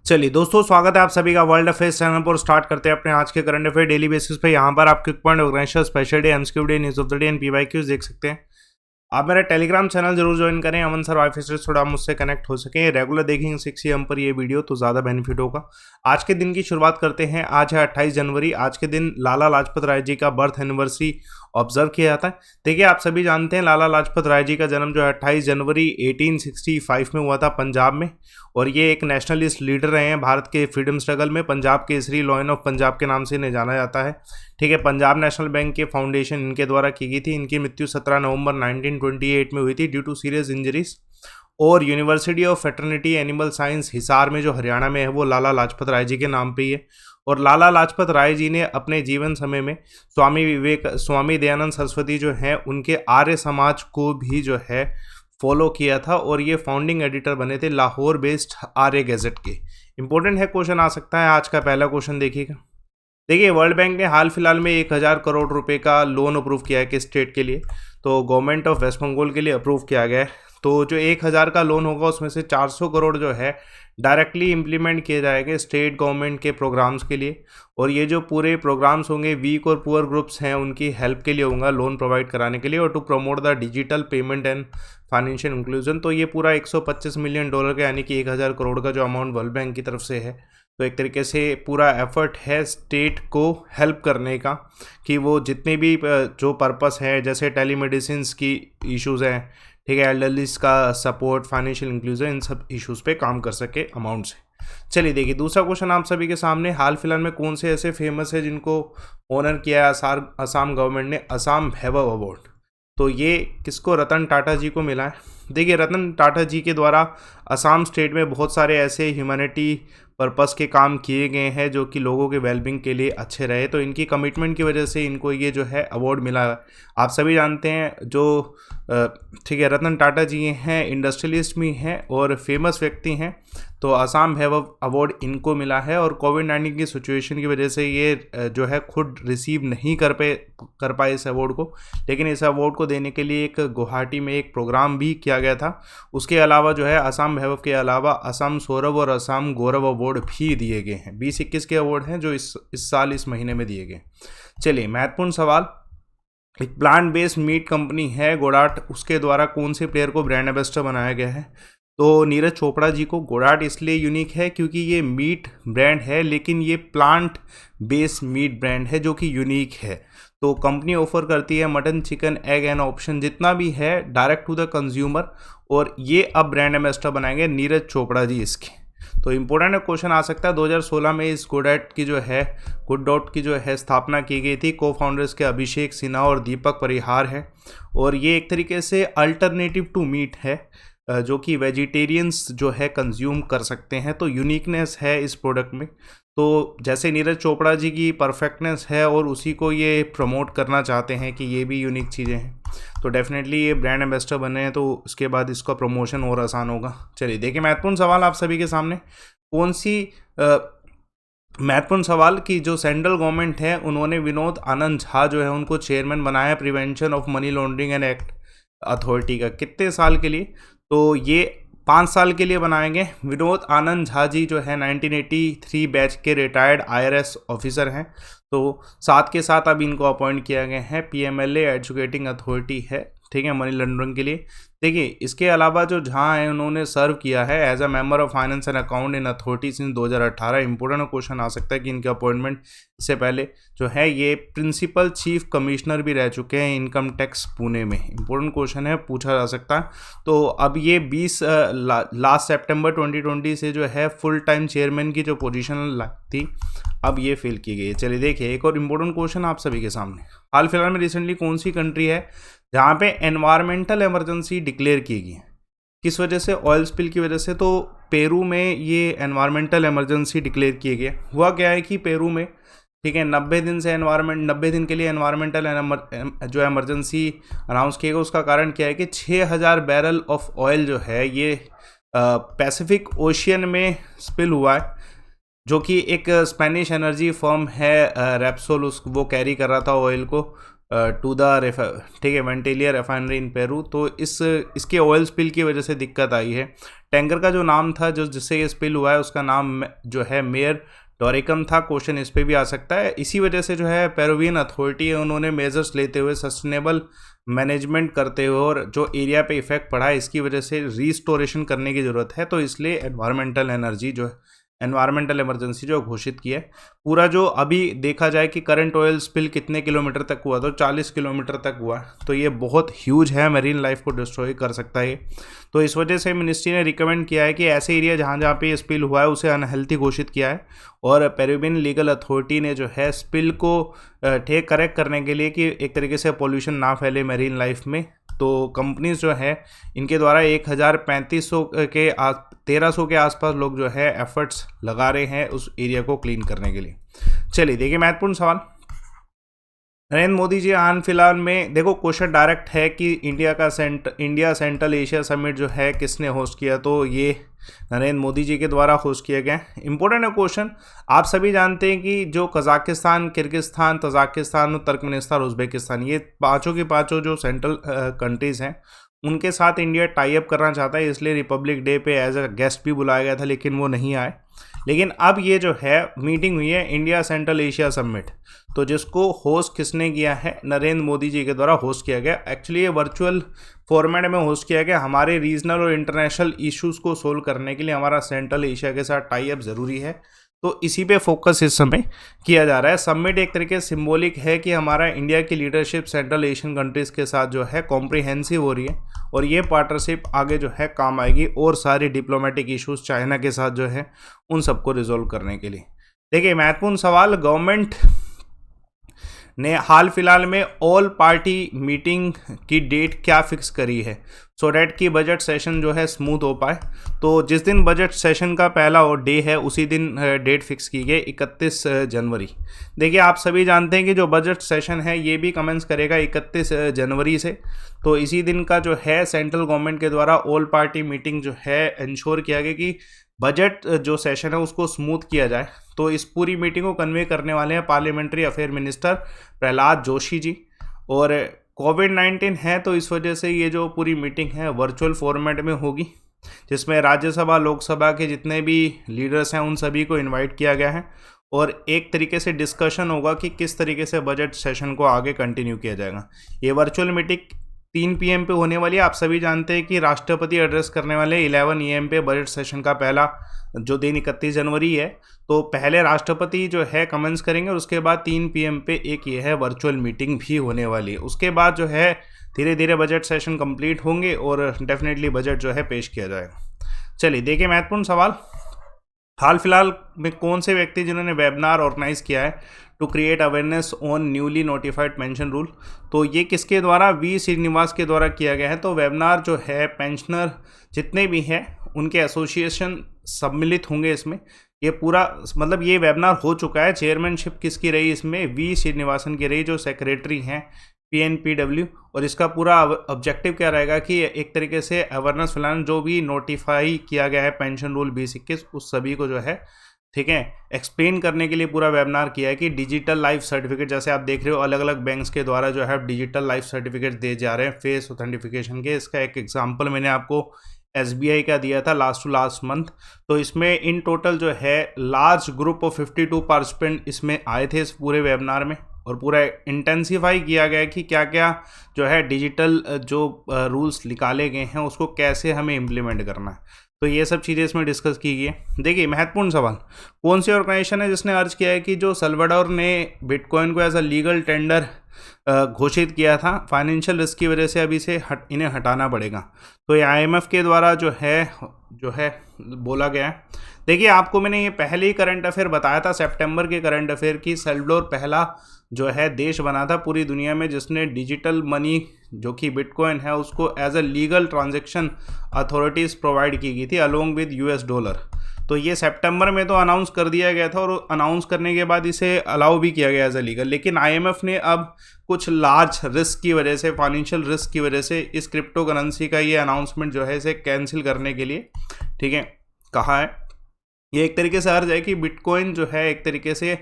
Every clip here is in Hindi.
चलिए दोस्तों, स्वागत है आप सभी का वर्ल्ड अफेयर्स चैनल पर। स्टार्ट करते हैं अपने आज के करंट अफेयर डेली बेसिस पे। यहाँ पर आप quick point, organisation, special day, MCQ day, news of the day and PYQs देख सकते हैं। आप मेरा टेलीग्राम चैनल जरूर ज्वाइन करें, अमन सर ऑफिसर, थोड़ा मुझसे कनेक्ट हो सके। रेगुलर देखेंगे 6 AM पर ये वीडियो तो ज़्यादा बेनिफिट होगा। आज के दिन की शुरुआत करते हैं। आज है 28 जनवरी। आज के दिन लाला लाजपत राय जी का बर्थ एनिवर्सरी ऑब्जर्व किया जाता है। देखिए, आप सभी जानते हैं लाला लाजपत राय जी का जन्म जो है 28 जनवरी 1865 में हुआ था पंजाब में। और ये एक नेशनलिस्ट लीडर रहे हैं भारत के फ्रीडम स्ट्रगल में। पंजाब केसरी, लॉयन ऑफ पंजाब के नाम से इन्हें जाना जाता है। ठीक है, पंजाब नेशनल बैंक के फाउंडेशन इनके द्वारा की गई थी। इनकी मृत्यु 17 नवंबर 1928 में हुई थी ड्यू टू सीरियस इंजरीज। और university of fraternity animal science Hisar में जो हरियाणा में है वो लाला लाजपत राय जी के नाम पे ही है। और लाला लाजपत राय जी ने अपने जीवन समय में स्वामी दयानंद सरस्वती जो हैं उनके आर्य समाज को भी जो है फॉलो किया था। और ये फाउंडिंग एडिटर बने थे लाहौर बेस्ड आर्य गैजेट के। इंपॉर्टेंट है, क्वेश्चन आ सकता है। आज का पहला क्वेश्चन देखिएगा। देखिए, वर्ल्ड बैंक ने हाल फिलहाल में 1000 करोड़ रुपए का लोन अप्रूव किया है किस स्टेट के लिए? तो गवर्नमेंट ऑफ वेस्ट बंगाल के लिए अप्रूव किया गया है। तो जो 1000 का लोन होगा उसमें से 400 करोड़ जो है डायरेक्टली इम्प्लीमेंट किए जाएंगे स्टेट गवर्नमेंट के प्रोग्राम्स के लिए। और ये जो पूरे प्रोग्राम्स होंगे वीक और पुअर ग्रुप्स हैं उनकी हेल्प के लिए होगा, लोन प्रोवाइड कराने के लिए, और to promote the digital payment and financial inclusion. तो ये पूरा $125 मिलियन का यानी कि 1000 करोड़ का जो अमाउंट वर्ल्ड बैंक की तरफ से है, तो एक तरीके से पूरा एफर्ट है स्टेट को हेल्प करने का कि वो जितने भी जो पर्पस है, जैसे टेलीमेडिसिन की इश्यूज़ हैं, ठीक है, एल्डरलीज का सपोर्ट, फाइनेंशियल इंक्लूजन, इन सब इश्यूज़ पे काम कर सके अमाउंट से। चलिए देखिए, दूसरा क्वेश्चन आप सभी के सामने। हाल फिलहाल में कौन से ऐसे फेमस है जिनको ऑनर किया है असम गवर्नमेंट ने? असम वैभव अवार्ड। तो ये किसको? रतन टाटा जी को मिला है। देखिए, रतन टाटा जी के द्वारा असम स्टेट में बहुत सारे ऐसे ह्यूमैनिटी पर्पस के काम किए गए हैं जो कि लोगों के वेलबींग के लिए अच्छे रहे। तो इनकी कमिटमेंट की वजह से इनको ये जो है अवार्ड मिला है। आप सभी जानते हैं जो ठीक है, रतन टाटा जी हैं, इंडस्ट्रियलिस्ट भी हैं और फेमस व्यक्ति हैं। तो असम वैभव अवार्ड इनको मिला है। और कोविड-19 की सिचुएशन की वजह से ये जो है खुद रिसीव नहीं कर पाए इस अवार्ड को। लेकिन इस अवार्ड को देने के लिए एक गुवाहाटी में एक प्रोग्राम भी किया गया था। उसके अलावा जो है असम वैभव के अलावा असम सौरभ और असम गौरव अवार्ड भी दिए गए हैं। 20-21 के अवार्ड हैं जो इस साल इस महीने में दिए गए। चलिए, महत्वपूर्ण सवाल। एक प्लांट बेस्ड मीट कंपनी है गोडाट, उसके द्वारा कौन से प्लेयर को ब्रांड एम्बेसडर बनाया गया है? तो नीरज चोपड़ा जी को। गोडाट इसलिए यूनिक है क्योंकि ये मीट ब्रांड है लेकिन ये प्लांट बेस्ड मीट ब्रांड है जो कि यूनिक है। तो कंपनी ऑफर करती है mutton, chicken, egg and option जितना भी है डायरेक्ट टू द कंज्यूमर। और ये अब ब्रांड एम्बेसडर बनाएंगे नीरज चोपड़ा जी इसके। तो इंपॉर्टेंट क्वेश्चन आ सकता है। 2016 में इस गुडडॉट की जो है स्थापना की गई थी। को फाउंडर्स के अभिषेक सिन्हा और दीपक परिहार हैं। और ये एक तरीके से अल्टरनेटिव टू मीट है जो कि वेजिटेरियंस जो है कंज्यूम कर सकते हैं। तो यूनिकनेस है इस प्रोडक्ट में। तो जैसे नीरज चोपड़ा जी की परफेक्टनेस है और उसी को ये प्रमोट करना चाहते हैं कि ये भी यूनिक चीज़ें हैं, तो डेफिनेटली ये ब्रांड एम्बेसडर बने हैं तो उसके बाद इसका प्रमोशन और आसान होगा। चलिए देखिए, महत्वपूर्ण सवाल आप सभी के सामने। कौन सी महत्वपूर्ण सवाल कि जो सेंट्रल गवर्नमेंट है उन्होंने विनोद आनंद झा जो है उनको चेयरमैन बनाया है prevention of money laundering and act authority का। कितने साल के लिए? तो ये 5 साल के लिए बनाए गए। विनोद आनंद झा जी जो है 1983 बैच के रिटायर्ड IRS ऑफिसर हैं। तो साथ के साथ अब इनको अपॉइंट किया गया है PMLA एजुकेटिंग अथॉरिटी है, ठीक है, मनी लॉन्ड्रिंग के लिए। देखिए, इसके अलावा जो झा है उन्होंने सर्व किया है as a member of finance and account in authority since 2018। Important question आ सकता है कि इनके अपॉइंटमेंट इससे पहले जो है ये प्रिंसिपल चीफ कमिश्नर भी रह चुके हैं इनकम टैक्स पुणे में। इंपॉर्टेंट क्वेश्चन है, पूछा जा सकता है। तो अब ये 20 लास्ट सितंबर 2020 से जो है फुल टाइम चेयरमैन की जो पोजीशन थी अब ये फिल की गई है। चलिए देखिए, एक और इम्पोर्टेंट क्वेश्चन आप सभी के सामने। हाल फिलहाल में रिसेंटली कौन सी कंट्री है जहाँ पे एनवायरमेंटल इमरजेंसी डिक्लेयर की गई है? किस वजह से? ऑयल स्पिल की वजह से। तो पेरू में ये एनवायरमेंटल इमरजेंसी डिक्लेयर किए गए। हुआ क्या है कि पेरू में, ठीक है, 90 दिन के लिए एनवायरमेंटल जो इमरजेंसी अनाउंस किया गया। उसका कारण क्या है कि 6000 बैरल ऑफ ऑयल जो है ये पैसिफिक ओशियन में स्पिल हुआ है, जो कि एक स्पेनिश एनर्जी फर्म है रेप्सोल, वो कैरी कर रहा था ऑयल को टू द ठीक है वेंटेलियर रिफाइनरी इन पेरू। तो इसके ऑयल स्पिल की वजह से दिक्कत आई है। टैंकर का जो नाम था जिससे ये स्पिल हुआ है उसका नाम जो है मेयर डोरिकम था। क्वेश्चन इस पे भी आ सकता है। इसी वजह से जो है पेरुवियन अथॉरिटी है उन्होंने मेजर्स लेते हुए सस्टेनेबल मैनेजमेंट करते हुए और जो एरिया पे इफेक्ट पड़ा है इसकी वजह से रीस्टोरेशन करने की ज़रूरत है। तो इसलिए एनवायरमेंटल इमरजेंसी जो घोषित की है। पूरा जो अभी देखा जाए कि करंट ऑयल स्पिल कितने किलोमीटर तक हुआ, तो 40 किलोमीटर तक हुआ। तो ये बहुत ह्यूज है, मरीन लाइफ को डिस्ट्रॉय कर सकता है। तो इस वजह से मिनिस्ट्री ने रिकमेंड किया है कि ऐसे एरिया जहाँ जहाँ पे स्पिल हुआ है उसे अनहेल्थी घोषित किया है। और पेरुवियन लीगल अथॉरिटी ने जो है स्पिल को करेक्ट करने के लिए कि एक तरीके से पोल्यूशन ना फैले मरीन लाइफ में, तो कंपनीज जो है इनके द्वारा 1300 के आसपास लोग जो है एफर्ट्स लगा रहे हैं उस एरिया को क्लीन करने के लिए। चलिए देखिए महत्वपूर्ण सवाल। नरेंद्र मोदी जी हाल फिलहाल में, देखो क्वेश्चन डायरेक्ट है कि इंडिया सेंट्रल एशिया समिट जो है किसने होस्ट किया, तो ये नरेंद्र मोदी जी के द्वारा होस्ट किया गया। इंपॉर्टेंट है क्वेश्चन। आप सभी जानते हैं कि जो Kazakhstan, Kyrgyzstan, Tajikistan, Turkmenistan, Uzbekistan, ये पांचों की पांचों जो सेंट्रल कंट्रीज हैं उनके साथ इंडिया टाई अप करना चाहता है। इसलिए रिपब्लिक डे पे एज अ गेस्ट भी बुलाया गया था लेकिन वो नहीं आए। लेकिन अब ये जो है मीटिंग हुई है इंडिया सेंट्रल एशिया समिट, तो जिसको होस्ट किसने किया है, नरेंद्र मोदी जी के द्वारा होस्ट किया गया। एक्चुअली ये वर्चुअल फॉर्मेट में होस्ट किया गया। हमारे रीजनल और इंटरनेशनल इश्यूज़ को सोल्व करने के लिए हमारा सेंट्रल एशिया के साथ टाई अप ज़रूरी है, तो इसी पे फोकस इस समय किया जा रहा है। समिट एक तरीके से सिंबॉलिक है कि हमारा इंडिया की लीडरशिप सेंट्रल एशियन कंट्रीज़ के साथ जो है कॉम्प्रिहेंसिव हो रही है और ये पार्टनरशिप आगे जो है काम आएगी और सारी डिप्लोमेटिक इश्यूज चाइना के साथ जो है उन सबको रिजोल्व करने के लिए। देखिए महत्वपूर्ण सवाल, गवर्नमेंट ने हाल फिलहाल में ऑल पार्टी मीटिंग की डेट क्या फिक्स करी है सो डैट कि बजट सेशन जो है स्मूथ हो पाए। तो जिस दिन बजट सेशन का पहला डे है उसी दिन डेट फिक्स की गई 31 जनवरी। देखिए आप सभी जानते हैं कि जो बजट सेशन है ये भी कमेंस करेगा 31 जनवरी से। तो इसी दिन का जो है सेंट्रल गवर्नमेंट के द्वारा ऑल पार्टी मीटिंग जो है इंश्योर किया गया कि बजट जो सेशन है उसको स्मूथ किया जाए। तो इस पूरी मीटिंग को कन्वे करने वाले हैं parliamentary affair minister Prahlad Joshi ji. और कोविड-19 है तो इस वजह से ये जो पूरी मीटिंग है वर्चुअल फॉर्मेट में होगी, जिसमें राज्यसभा लोकसभा के जितने भी लीडर्स हैं उन सभी को इनवाइट किया गया है और एक तरीके से डिस्कशन होगा कि किस तरीके से बजट सेशन को आगे कंटिन्यू किया जाएगा। ये वर्चुअल मीटिंग 3 PM पे होने वाली है। आप सभी जानते हैं कि राष्ट्रपति एड्रेस करने वाले 11 AM पे बजट सेशन का पहला जो दिन 31 जनवरी है, तो पहले राष्ट्रपति जो है कमेंट्स करेंगे और उसके बाद 3 PM पे एक ये है वर्चुअल मीटिंग भी होने वाली है। उसके बाद जो है धीरे धीरे बजट सेशन कंप्लीट होंगे और डेफिनेटली बजट जो है पेश किया जाएगा। चलिए देखिए महत्वपूर्ण सवाल, हाल फिलहाल में कौन से व्यक्ति जिन्होंने वेबिनार ऑर्गेनाइज किया है to create awareness on newly notified pension rule, तो ये किसके द्वारा, वी श्रीनिवास के द्वारा किया गया है। तो वेबिनार जो है पेंशनर जितने भी हैं उनके एसोसिएशन सम्मिलित होंगे इसमें। ये पूरा मतलब ये वेबिनार हो चुका है। चेयरमैनशिप किसकी रही इसमें, वी श्रीनिवासन की रही जो सेक्रेटरी हैं PNPW। और इसका पूरा ऑब्जेक्टिव क्या रहेगा कि एक तरीके से अवेयरनेस फैलाना, जो भी नोटिफाई किया गया है पेंशन रूल 2021 उस सभी को जो है ठीक है एक्सप्लेन करने के लिए पूरा वेबिनार किया है कि डिजिटल लाइफ सर्टिफिकेट, जैसे आप देख रहे हो अलग अलग बैंक्स के द्वारा जो है डिजिटल लाइफ सर्टिफिकेट दिए जा रहे हैं फेस ऑथेंटिफिकेशन के। इसका एक एग्जांपल मैंने आपको SBI का दिया था लास्ट मंथ। तो इसमें इन टोटल जो है लार्ज ग्रुप ऑफ 52 पार्टिसिपेंट इसमें आए थे इस पूरे वेबिनार में और पूरा इंटेंसिफाई किया गया कि क्या क्या जो है डिजिटल जो रूल्स निकाले गए हैं उसको कैसे हमें इम्प्लीमेंट करना है। तो ये सब चीज़ें इसमें डिस्कस की गई है। देखिए महत्वपूर्ण सवाल, कौन सी ऑर्गेनाइजेशन है जिसने अर्ज किया है कि जो सल्वाडोर ने बिटकॉइन को एज अ लीगल टेंडर घोषित किया था, फाइनेंशियल रिस्क की वजह से अभी से इन्हें हटाना पड़ेगा। तो ये IMF के द्वारा जो है बोला गया है। देखिए आपको मैंने ये पहले ही करंट अफेयर बताया था सितंबर के करंट अफेयर की, सल्वाडोर पहला जो है देश बना था पूरी दुनिया में जिसने डिजिटल मनी जो कि बिटकॉइन है उसको as a legal transaction authorities provide की गई थी अलोंग विद $। तो ये सितंबर में तो अनाउंस कर दिया गया था और अनाउंस करने के बाद इसे अलाउ भी किया गया एज अ लीगल। लेकिन IMF ने अब कुछ लार्ज रिस्क की वजह से, फाइनेंशियल रिस्क की वजह से इस क्रिप्टो करेंसी का ये अनाउंसमेंट जो है इसे कैंसिल करने के लिए ठीक है कहा है। ये एक तरीके से अर्ज है कि बिटकॉइन जो है एक तरीके से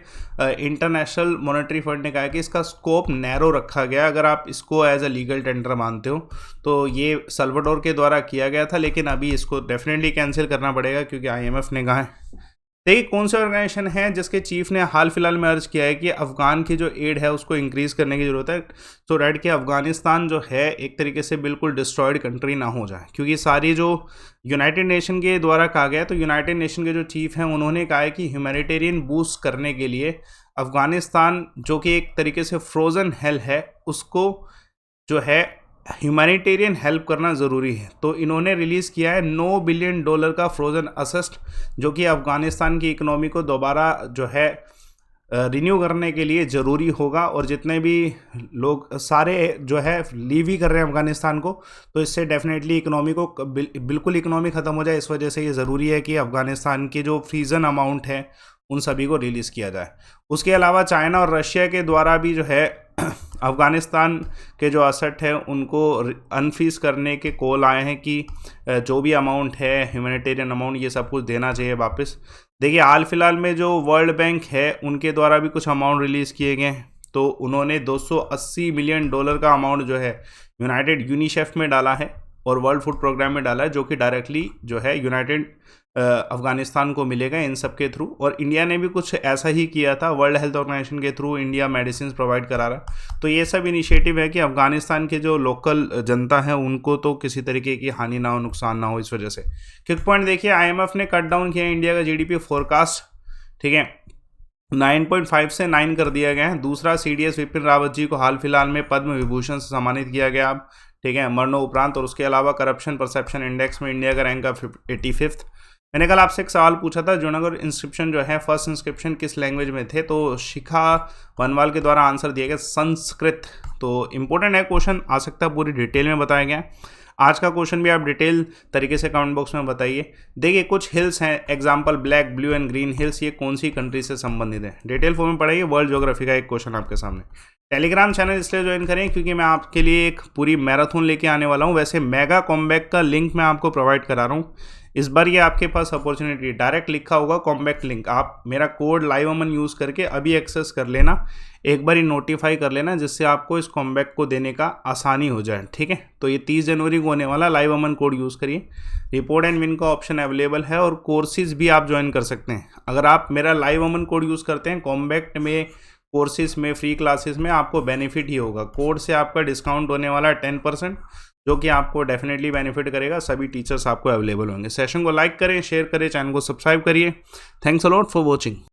इंटरनेशनल मॉनेटरी फंड ने कहा है कि इसका स्कोप नैरो रखा गया, अगर आप इसको एज अ लीगल टेंडर मानते हो तो। ये सल्वाडोर के द्वारा किया गया था, लेकिन अभी इसको डेफिनेटली कैंसिल करना पड़ेगा क्योंकि IMF ने कहा है। देखिए कौन से ऑर्गेनाइजेशन है जिसके चीफ ने हाल फिलहाल में अर्ज किया है कि अफगान की जो एड है उसको इंक्रीज़ करने की ज़रूरत है, सो डैट कि अफगानिस्तान जो है एक तरीके से बिल्कुल डिस्ट्रॉयड कंट्री ना हो जाए। क्योंकि सारी जो यूनाइटेड नेशन के द्वारा कहा गया है, तो यूनाइटेड नेशन के जो चीफ हैं उन्होंने कहा है कि ह्यूमैनिटेरियन बूस्ट करने के लिए अफगानिस्तान जो कि एक तरीके से फ्रोज़न हेल है उसको जो है ह्यूमैनिटेरियन हेल्प करना ज़रूरी है। तो इन्होंने रिलीज़ किया है $9 बिलियन का फ्रोज़न असिस्ट, जो कि अफ़गानिस्तान की इकोनॉमी को दोबारा जो है रिन्यू करने के लिए ज़रूरी होगा। और जितने भी लोग सारे जो है लीव ही कर रहे हैं अफ़गानिस्तान को, तो इससे डेफिनेटली इकोनॉमी को बिल्कुल इकोनॉमी ख़त्म हो जाए। इस वजह से ये ज़रूरी है कि अफ़गानिस्तान के जो फ्रीज़न अमाउंट है उन सभी को रिलीज़ किया जाए। उसके अलावा चाइना और रशिया के द्वारा भी जो है अफ़गानिस्तान के जो असेट है उनको अनफ्रीज करने के कॉल आए हैं कि जो भी अमाउंट है ह्यूमैनिटेरियन अमाउंट ये सब कुछ देना चाहिए वापस। देखिए हाल फिलहाल में जो वर्ल्ड बैंक है उनके द्वारा भी कुछ अमाउंट रिलीज़ किए गए हैं, तो उन्होंने $280 मिलियन का अमाउंट जो है यूनाइटेड यूनिसेफ में डाला है और वर्ल्ड फूड प्रोग्राम में डाला है, जो कि डायरेक्टली जो है यूनाइटेड अफ़गानिस्तान को मिलेगा इन सब के थ्रू। और इंडिया ने भी कुछ ऐसा ही किया था, वर्ल्ड हेल्थ ऑर्गेनाइजेशन के थ्रू इंडिया मेडिसिन प्रोवाइड करा रहा है। तो ये सब इनिशिएटिव है कि अफ़गानिस्तान के जो लोकल जनता है उनको तो किसी तरीके की हानि ना हो, नुकसान ना हो। इस वजह से क्विक पॉइंट देखिए, IMF ने कट डाउन किया इंडिया का GDP फोरकास्ट, ठीक है, 9.5 से 9 कर दिया गया है। दूसरा CDS विपिन रावत जी को हाल फिलहाल में पद्म विभूषण से सम्मानित किया गया अब, ठीक है, मरणोपरांत। और उसके अलावा करप्शन परसेप्शन इंडेक्स में इंडिया का रैंक 85th। मैंने कल आपसे एक सवाल पूछा था, जूनागढ़ इंस्क्रिप्शन जो है फर्स्ट इंस्क्रिप्शन किस लैंग्वेज में थे, तो शिखा वनवाल के द्वारा आंसर दिया गया संस्कृत। तो इंपॉर्टेंट है क्वेश्चन, आ सकता है पूरी डिटेल में बताया गया। आज का क्वेश्चन भी आप डिटेल तरीके से कमेंट बॉक्स में बताइए। देखिए कुछ हिल्स हैं, example black, blue and green hills, ये कौन सी कंट्री से संबंधित है, डिटेल फॉर्म में पढ़ाइए। वर्ल्ड ज्योग्राफी का एक क्वेश्चन आपके सामने। टेलीग्राम चैनल इसलिए ज्वाइन करें क्योंकि मैं आपके लिए एक पूरी मैराथन लेके आने वाला हूँ। वैसे मेगा कॉम्बैक का लिंक मैं आपको प्रोवाइड करा रहा हूँ इस बार। ये आपके पास अपॉर्चुनिटी, डायरेक्ट लिखा होगा कॉम्बैक्ट लिंक, आप मेरा कोड लाइव अमन यूज़ करके अभी एक्सेस कर लेना, एक बार ही नोटिफाई कर लेना, जिससे आपको इस कॉम्बैक्ट को देने का आसानी हो जाए, ठीक है। तो ये 30 जनवरी को होने वाला, लाइव अमन कोड यूज़ करिए। रिपोर्ट एंड विन का ऑप्शन अवेलेबल है और कोर्सेज भी आप ज्वाइन कर सकते हैं। अगर आप मेरा लाइव अमन कोड यूज़ करते हैं कॉम्बैक्ट में, कोर्सेज में, फ्री क्लासेस में, आपको बेनिफिट ही होगा। कोड से आपका डिस्काउंट होने वाला है 10%, जो कि आपको डेफिनेटली बेनिफिट करेगा। सभी टीचर्स आपको अवेलेबल होंगे। सेशन को लाइक करें, शेयर करें, चैनल को सब्सक्राइब करिए। Thanks a lot for watching.